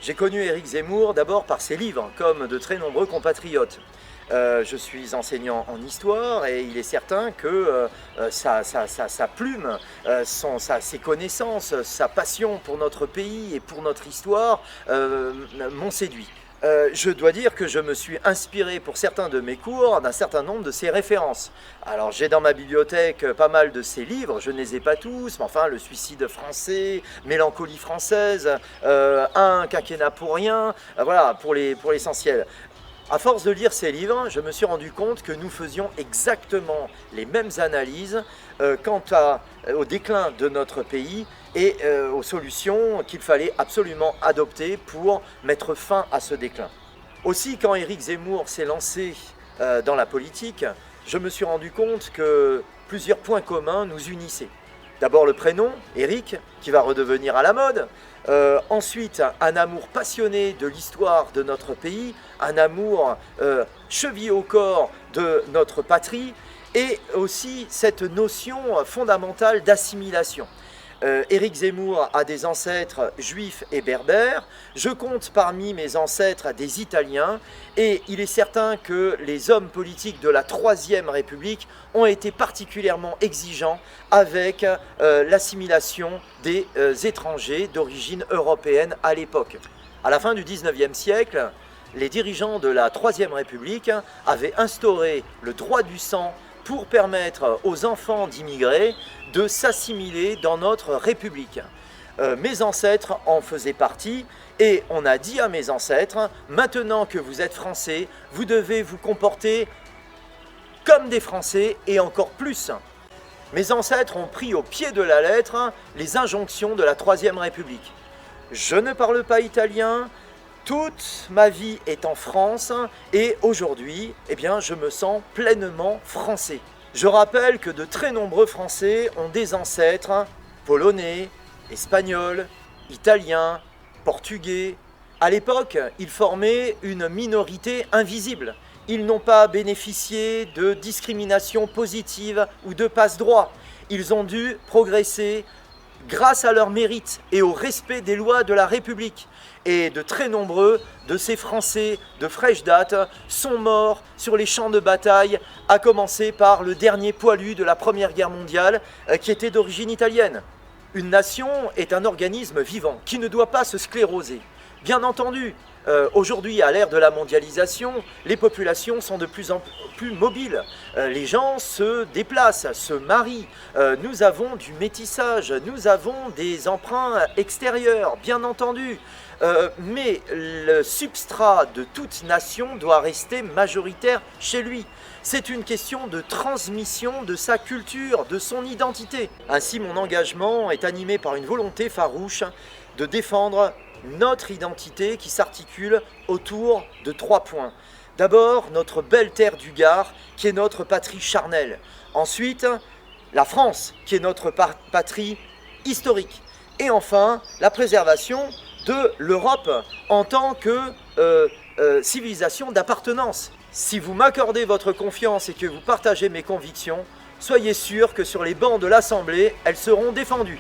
J'ai connu Éric Zemmour d'abord par ses livres, comme de très nombreux compatriotes. Je suis enseignant en histoire et il est certain que sa plume, ses connaissances, sa passion pour notre pays et pour notre histoire m'ont séduit. Je dois dire que je me suis inspiré pour certains de mes cours d'un certain nombre de ses références. Alors j'ai dans ma bibliothèque pas mal de ses livres, je ne les ai pas tous, mais enfin Le suicide français, Mélancolie française, Un quinquennat pour rien, voilà pour l'essentiel. À force de lire ces livres, je me suis rendu compte que nous faisions exactement les mêmes analyses quant au déclin de notre pays et aux solutions qu'il fallait absolument adopter pour mettre fin à ce déclin. Aussi, quand Éric Zemmour s'est lancé dans la politique, je me suis rendu compte que plusieurs points communs nous unissaient. D'abord le prénom, Éric, qui va redevenir à la mode. Ensuite, un amour passionné de l'histoire de notre pays, un amour chevillé au corps de notre patrie, et aussi cette notion fondamentale d'assimilation. Éric Zemmour a des ancêtres juifs et berbères, je compte parmi mes ancêtres des Italiens, et il est certain que les hommes politiques de la Troisième République ont été particulièrement exigeants avec l'assimilation des étrangers d'origine européenne à l'époque. À la fin du XIXe siècle, les dirigeants de la Troisième République avaient instauré le droit du sang pour permettre aux enfants d'immigrés de s'assimiler dans notre République. Mes ancêtres en faisaient partie et on a dit à mes ancêtres, maintenant que vous êtes Français, vous devez vous comporter comme des Français et encore plus. Mes ancêtres ont pris au pied de la lettre les injonctions de la Troisième République. Je ne parle pas italien, toute ma vie est en France et aujourd'hui, eh bien, je me sens pleinement français. Je rappelle que de très nombreux Français ont des ancêtres polonais, espagnols, italiens, portugais. À l'époque, ils formaient une minorité invisible. Ils n'ont pas bénéficié de discrimination positive ou de passe-droit. Ils ont dû progresser grâce à leur mérite et au respect des lois de la République. Et de très nombreux de ces Français de fraîche date sont morts sur les champs de bataille, à commencer par le dernier poilu de la Première Guerre mondiale, qui était d'origine italienne. Une nation est un organisme vivant qui ne doit pas se scléroser. Bien entendu, aujourd'hui, à l'ère de la mondialisation, les populations sont de plus en plus mobiles. Les gens se déplacent, se marient. Nous avons du métissage, nous avons des emprunts extérieurs, bien entendu. Mais le substrat de toute nation doit rester majoritaire chez lui. C'est une question de transmission de sa culture, de son identité. Ainsi, mon engagement est animé par une volonté farouche de défendre notre identité qui s'articule autour de 3 points. D'abord, notre belle terre du Gard, qui est notre patrie charnelle. Ensuite, la France, qui est notre patrie historique. Et enfin, la préservation de l'Europe en tant que civilisation d'appartenance. Si vous m'accordez votre confiance et que vous partagez mes convictions, soyez sûr que sur les bancs de l'Assemblée, elles seront défendues.